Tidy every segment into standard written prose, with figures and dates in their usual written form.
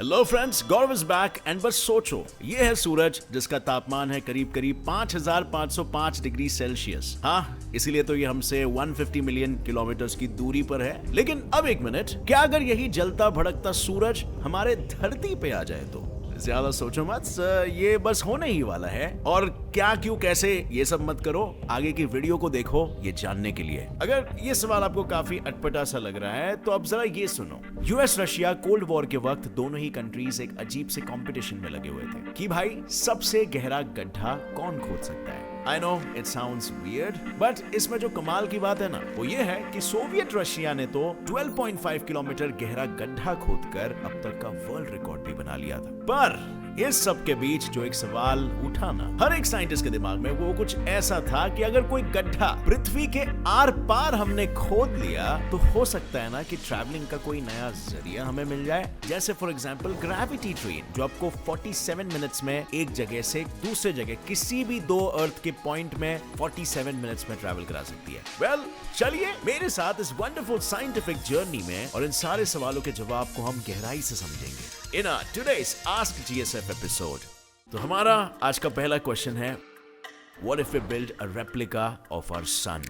Hello friends, Gaurav is back and बस सोचो, ये है सूरज जिसका तापमान है करीब करीब 5505 डिग्री सेल्सियस। हाँ, इसीलिए तो ये हमसे 150 मिलियन किलोमीटर की दूरी पर है। लेकिन अब एक मिनट, क्या अगर यही जलता भड़कता सूरज हमारे धरती पे आ जाए तो? ज्यादा सोचो मत, ये बस होने ही वाला है। और क्या, क्यों, कैसे, ये सब मत करो, आगे की वीडियो को देखो ये जानने के लिए। अगर ये सवाल आपको काफी अटपटा सा लग रहा है तो अब जरा ये सुनो। यूएस रशिया कोल्ड वॉर के वक्त दोनों ही कंट्रीज एक अजीब से कंपटीशन में लगे हुए थे कि भाई सबसे गहरा गड्ढा कौन खोद सकता है। I know it sounds weird, but इसमें जो कमाल की बात है ना, वो ये है कि सोवियत रशिया ने तो 12.5 किलोमीटर गहरा गड्ढा खोदकर अब तक का वर्ल्ड रिकॉर्ड भी बना लिया था। पर इस सब के बीच जो एक सवाल उठा ना हर एक साइंटिस्ट के दिमाग में, वो कुछ ऐसा था कि अगर कोई गड्ढा पृथ्वी के आर पार हमने खोद लिया तो हो सकता है ना कि ट्रैवलिंग का कोई नया जरिया हमें मिल जाए। जैसे फॉर एग्जांपल ग्रेविटी ट्रेन, जो आपको 47 मिनट्स में एक जगह से दूसरे जगह किसी भी दो अर्थ के पॉइंट में 47 मिनट्स में ट्रैवल करा सकती है। वेल, चलिए मेरे साथ इस वंडरफुल साइंटिफिक जर्नी में और इन सारे सवालों के जवाब को हम गहराई से समझेंगे इन today's Ask GSF एपिसोड। तो हमारा आज का पहला क्वेश्चन है, What if we build a replica of our sun?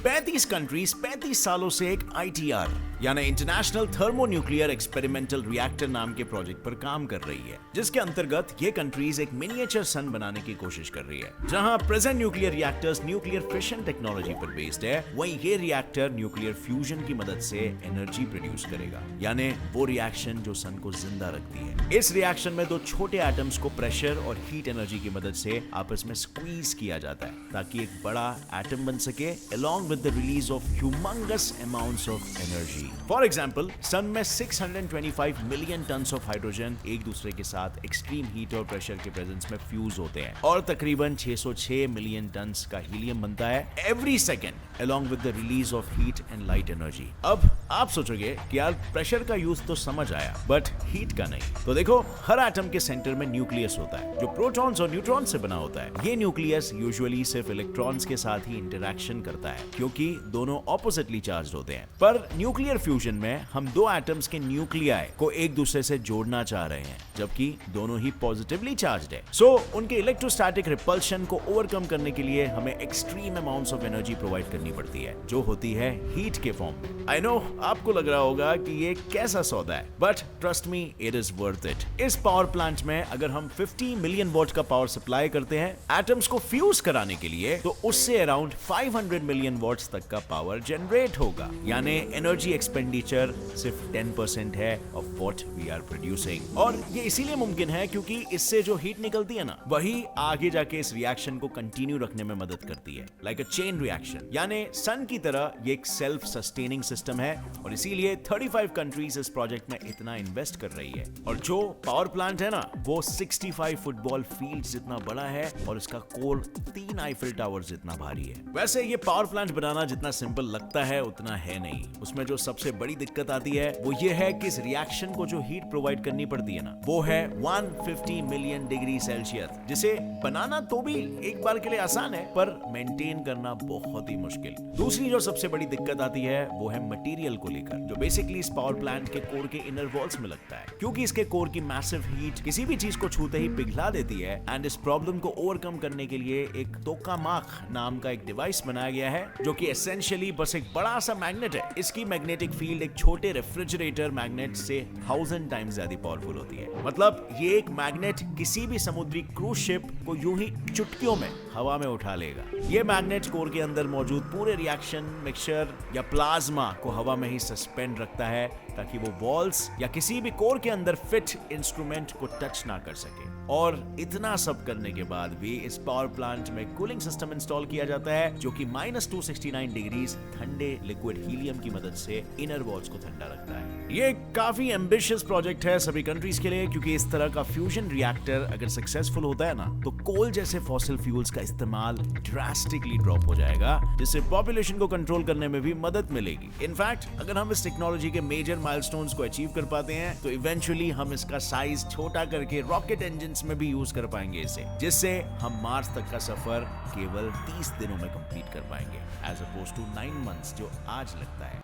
35 countries 35 सालों से एक ITR यानी इंटरनेशनल थर्मोन्यूक्लियर एक्सपेरिमेंटल रिएक्टर नाम के प्रोजेक्ट पर काम कर रही है, जिसके अंतर्गत ये कंट्रीज एक मिनिएचर सन बनाने की कोशिश कर रही है। जहां present nuclear reactors nuclear fission technology पर बेस्ड है, वहीं ये रिएक्टर न्यूक्लियर फ्यूजन की मदद से एनर्जी प्रोड्यूस करेगा, यानी वो रिएक्शन जो सन को जिंदा रखती है। इस रिएक्शन में दो छोटे एटम्स को प्रेशर और हीट एनर्जी की मदद से आपस में स्क्वीज किया जाता है ताकि एक बड़ा एटम बन सके, along with the release of humongous amounts of energy. For example, सन में 625 मिलियन टन्स ऑफ हाइड्रोजन एक दूसरे के साथ एक्सट्रीम हीट और प्रेशर के प्रेजेंस में फ्यूज होते हैं और तकरीबन 606 मिलियन टन्स का हीलियम बनता है every second, along with the release of heat and light energy. अब आप सोचोगे कि यार प्रेशर का यूज तो समझ आया, बट हीट का नहीं। तो देखो, हर एटम के सेंटर में न्यूक्लियस होता है जो प्रोटॉन्स और न्यूट्रॉन्स से बना होता है। ये न्यूक्लियस यूजुअली सिर्फ इलेक्ट्रॉन्स के साथ ही इंटरेक्शन करता है क्योंकि दोनों ऑपोजिटली चार्ज होते हैं। पर न्यूक्लियर फ्यूजन में हम दो एटम्स के न्यूक्लियाई को एक दूसरे से जोड़ना चाह रहे हैं, जबकि दोनों ही पॉजिटिवली चार्ज्ड है। सो उनके इलेक्ट्रोस्टैटिक रिपल्शन को ओवरकम करने के लिए हमें extreme amounts of energy provide करनी पड़ती है, जो होती है हीट के फॉर्म में। आई नो आपको लग रहा होगा कि ये कैसा सौदा है, but trust me, it is worth it. इस पावर प्लांट में अगर हम 50 मिलियन वॉट का पावर सप्लाई करते हैं एटम्स को फ्यूज कराने के लिए, तो उससे अराउंड 500 मिलियन वॉट्स तक का पावर जनरेट होगा, यानी एनर्जी एक्सपेंडिचर सिर्फ 10% है of what we are producing. और ये इसीलिए मुमकिन है क्योंकि इससे जो हीट निकलती है ना, वही आगे जाके इस रिएक्शन को कंटिन्यू रखने में मदद करती है, लाइक अ चेन रिएक्शन। यानी सन की तरह ये एक सेल्फ सस्टेनिंग सिस्टम है और इसीलिए 35 कंट्रीज इस प्रोजेक्ट में इतना इन्वेस्ट कर रही है। और जो पावर प्लांट है ना, वो 65 फुटबॉल फील्ड जितना बड़ा है और इसका कोर 3 आईफिल टावर जितना भारी है। वैसे ये पावर प्लांट बनाना जितना सिंपल लगता है उतना है नहीं। उसमें जो सबसे बड़ी दिक्कत आती है वो ये है कि इस रिएक्शन को जो हीट प्रोवाइड करनी पड़ती है ना, वो है 150 मिलियन डिग्री सेल्सियस, जिसे बनाना तो भी एक बार के लिए आसान है, पर मेंटेन करना बहुत ही मुश्किल। दूसरी जो सबसे बड़ी दिक्कत आती है वो है मटेरियल को लेकर, जो बेसिकली इस पावर प्लांट के कोर के इनर वॉल्स में लगता है, क्योंकि इसके कोर की मैसिव हीट किसी भी चीज को छूते ही पिघला देती है। एंड इस प्रॉब्लम को ओवरकम करने के लिए एक टोकामाक नाम का एक डिवाइस बनाया गया है, जो कि एसेंशियली बस एक बड़ा सा मैग्नेट है। इसकी मैग्नेटिक फील्ड एक छोटे रेफ्रिजरेटर मैग्नेट से 1000 टाइम्स ज्यादा पावरफुल होती है। मतलब ये एक मैग्नेट किसी भी समुद्री क्रूज शिप को यूं ही चुटकियों में हवा में उठा लेगा। ये मैग्नेट कोर के अंदर मौजूद पूरे रिएक्शन मिक्सचर या प्लाज्मा को हवा में ही सस्पेंड रखता है ताकि वो वॉल्स या किसी भी कोर के अंदर फिट इंस्ट्रूमेंट को टच ना कर सके। और इतना सब करने के बाद भी इस पावर प्लांट में कूलिंग सिस्टम इंस्टॉल किया जाता है, जो कि -269 डिग्रीज ठंडे लिक्विड हीलियम की मदद से इनर वॉल्स को ठंडा रखता है। ये काफी एम्बिशियस प्रोजेक्ट है सभी कंट्रीज के लिए, क्योंकि इस तरह का फ्यूजन रिएक्टर अगर सक्सेसफुल होता है ना, तो कोल जैसे फॉसिल फ्यूल्स का इस्तेमाल ड्रास्टिकली ड्रॉप हो जाएगा, जिससे पॉपुलेशन को कंट्रोल करने में भी मदद मिलेगी। इनफैक्ट अगर हम इस टेक्नोलॉजी के मेजर माइलस्टोन्स को अचीव कर पाते हैं, तो इवेंचुअली हम इसका साइज छोटा करके रॉकेट इंजन में भी यूज कर पाएंगे इसे, जिससे हम मार्स तक का सफर केवल 30 दिनों में कंप्लीट कर पाएंगे, एज अपोज टू 9 मंथ्स जो आज लगता है।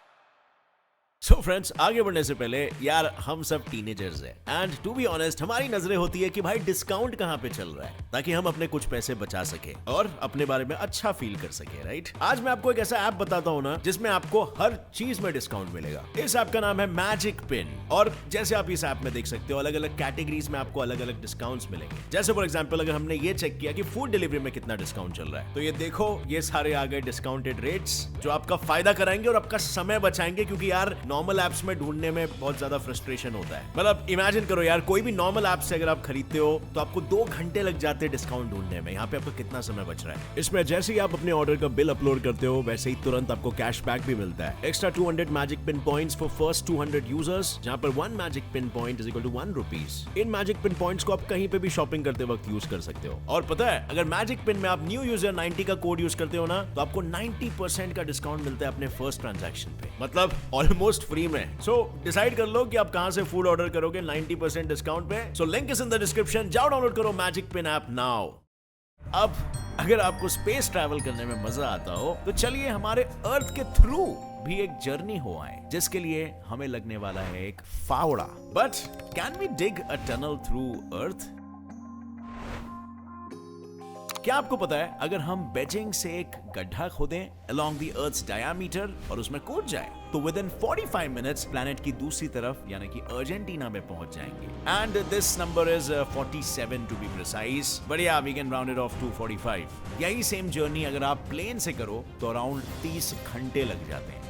सो फ्रेंड्स, आगे बढ़ने से पहले यार हम सब टीनेजर्स हैं एंड टू बी ऑनेस्ट हमारी नजरें होती है कि भाई डिस्काउंट कहाँ पे चल रहा है ताकि हम अपने कुछ पैसे बचा सके और अपने बारे में अच्छा फील कर सके, राइट? आज मैं आपको एक ऐसा ऐप बताता हूँ ना जिसमें आपको हर चीज में डिस्काउंट मिलेगा। इस ऐप का नाम है मैजिक पिन और जैसे आप इस ऐप में देख सकते हो अलग अलग कैटेगरीज में आपको अलग अलग डिस्काउंट्स मिलेंगे। जैसे फॉर एग्जाम्पल अगर हमने ये चेक किया कि फूड डिलीवरी में कितना डिस्काउंट चल रहा है तो ये देखो ये सारे आ गए डिस्काउंटेड रेट्स जो आपका फायदा कराएंगे और आपका समय बचाएंगे, क्योंकि यार नॉर्मल एप्स में ढूंढने में बहुत ज्यादा फ्रस्ट्रेशन होता है। मतलब इमेजिन करो यार, कोई भी नॉर्मल ऐप से अगर आप खरीदते हो तो आपको 2 घंटे लग जाते हैं डिस्काउंट ढूंढने में। यहाँ पे आपको कितना समय बच रहा है। इसमें जैसे ही आप अपने ऑर्डर का बिल अपलोड करते हो वैसे ही तुरंत आपको कैशबैक भी मिलता है। Extra 200 magic pin points for first 200 users, जहां पर 1 magic pin point is equal to 1 rupees. इन मैजिक पिन पॉइंट्स को आप कहीं पे भी शॉपिंग करते वक्त यूज कर सकते हो। और पता है अगर मैजिक पिन में आप न्यू यूजर 90 का कोड यूज करते हो ना तो आपको 90% का डिस्काउंट मिलता है अपने फर्स्ट ट्रांजैक्शन पे, मतलब ऑलमोस्ट फ्री में। सो डिसाइड कर लो कि आप कहां से फूड ऑर्डर करोगे 90% डिस्काउंट पे। So link is in the description, जाओ डाउनलोड करो मैजिक पिन ऐप नाउ। अब अगर आपको स्पेस ट्रैवल करने में मजा आता हो तो चलिए हमारे अर्थ के थ्रू भी एक जर्नी हो आए, जिसके लिए हमें लगने वाला है एक फावड़ा। But can we dig a tunnel through earth? क्या आपको पता है अगर हम बीजिंग से एक गड्ढा खोदें along the Earth's diameter और उसमें कूद जाए तो within 45 minutes प्लैनेट की दूसरी तरफ यानी कि अर्जेंटीना में पहुंच जाएंगे। And this number is 47 to be precise, but yeah we can round it off to 45। यही सेम जर्नी अगर आप प्लेन से करो तो अराउंड 30 घंटे लग जाते हैं।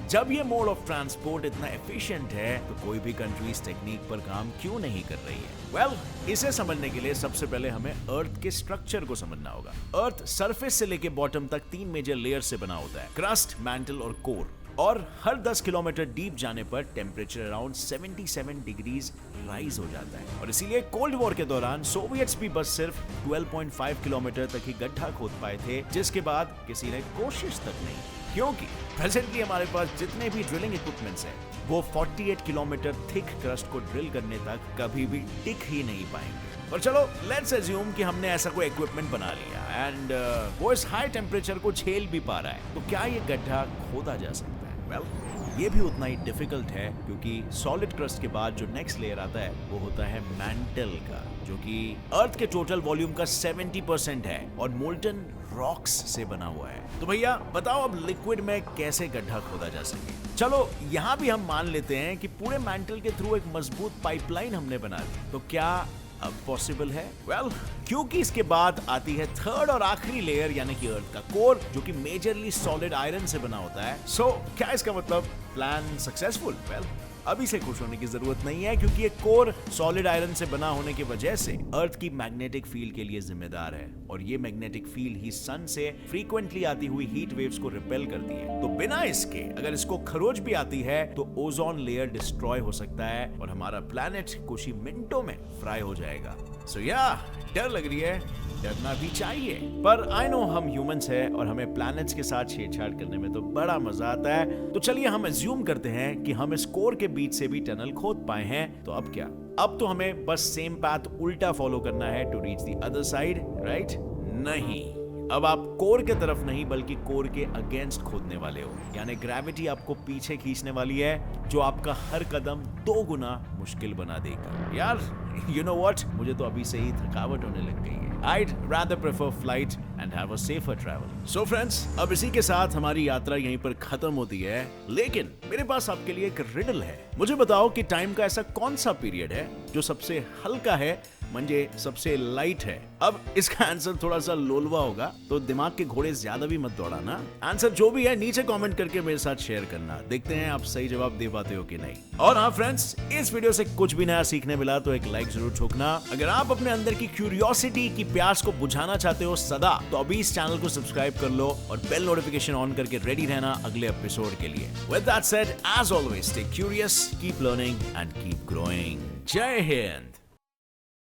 जब ये मोड ऑफ ट्रांसपोर्ट इतना एफिशिएंट है तो कोई भी कंट्री इस टेक्निक पर काम क्यों नहीं कर रही है? इसे समझने के लिए सबसे पहले हमें अर्थ के स्ट्रक्चर को समझना होगा। अर्थ सरफेस से लेके बॉटम तक 3 मेजर लेयर से बना होता है, क्रस्ट, मैंटल और कोर। और हर 10 किलोमीटर डीप जाने पर टेम्परेचर अराउंड 77 डिग्रीज राइज हो जाता है। और इसीलिए कोल्ड वॉर के दौरान सोवियट्स भी बस सिर्फ 12.5 किलोमीटर तक ही गड्ढा खोद पाए थे, जिसके बाद किसी ने कोशिश तक नहीं, क्योंकि प्रेजेंटली हमारे पास जितने भी ड्रिलिंग इक्विपमेंट्स हैं वो 48 किलोमीटर थिक क्रस्ट को ड्रिल करने तक कभी भी टिक ही नहीं पाएंगे। और चलो लेट्स अज्यूम कि हमने ऐसा कोई इक्विपमेंट बना लिया एंड वो इस हाई टेम्परेचर को झेल भी पा रहा है, तो क्या ये गड्ढा खोदा जा सकता है? ये भी उतना ही डिफिकल्ट है, क्योंकि सॉलिड क्रस्ट के बाद जो नेक्स्ट लेयर आता है वो होता है मैंटल का, जो कि अर्थ के टोटल वॉल्यूम का 70% है और मोल्टन रॉक्स से बना हुआ है। तो भैया बताओ अब लिक्विड में कैसे गड्ढा खोदा जा सके? चलो यहाँ भी हम मान लेते हैं कि पूरे मैंटल के थ्रू एक मजबूत पाइपलाइन हमने बना दी, तो क्या अब पॉसिबल है? क्योंकि इसके बाद आती है थर्ड और आखिरी लेयर यानी कि अर्थ का कोर, जो कि मेजरली सॉलिड आयरन से बना होता है। क्या इसका मतलब प्लान सक्सेसफुल? अभी से खुश होने की जरूरत नहीं है, क्योंकि ये कोर सॉलिड आयरन से बना होने की वजह से अर्थ की मैग्नेटिक फील्ड के लिए जिम्मेदार है और ये मैग्नेटिक फील्ड ही सन से फ्रीक्वेंटली आती हुई हीट वेव्स को रिपेल करती है। तो बिना इसके अगर इसको खरोच भी आती है तो ओजोन लेयर डिस्ट्रॉय हो सकता है और हमारा प्लैनेट कुछ ही मिनटों में फ्राई हो जाएगा। डर लग रही है, डरना भी चाहिए, पर आई नो हम ह्यूमंस हैं और हमें प्लैनेट्स के साथ छेड़छाड़ करने में तो बड़ा मजा आता है। तो चलिए हम अज्यूम करते हैं कि हम इस कोर के बीच से भी टनल खोद पाए हैं, तो अब क्या? अब तो हमें बस सेम पाथ उल्टा फॉलो करना है to reach the other side, right? नहीं, अब आप कोर के तरफ नहीं बल्कि कोर के अगेंस्ट खोदने वाले हो, यानी ग्रेविटी आपको पीछे खींचने वाली है, जो आपका हर कदम 2 गुना मुश्किल बना देगा। यार you know what? मुझे तो अभी से ही थकावट होने लग गई है। I'd rather prefer flight and have a safer travel. So friends, अब इसी के साथ हमारी यात्रा यहीं पर खत्म होती है, लेकिन मेरे पास आपके लिए एक रिडल है। मुझे बताओ कि टाइम का ऐसा कौन सा पीरियड है जो सबसे हल्का है, म्हणजे सबसे लाइट है। अब इसका आंसर थोड़ा सा लोलवा होगा, तो दिमाग के घोड़े ज्यादा भी मत दौड़ाना। आंसर जो भी है नीचे कमेंट करके मेरे साथ शेयर करना, देखते हैं आप सही जवाब दे पाते हो कि नहीं। और हाँ फ्रेंड्स, इस वीडियो से कुछ भी नया सीखने मिला तो एक लाइक जरूर ठोकना। अगर आप अपने अंदर की क्यूरियोसिटी की प्यास को बुझाना चाहते हो सदा, तो अभी इस चैनल को सब्सक्राइब कर लो और बेल नोटिफिकेशन ऑन करके रेडी रहना अगले एपिसोड के लिए। With that said, as always, stay curious, keep learning and keep growing. जय हिंद।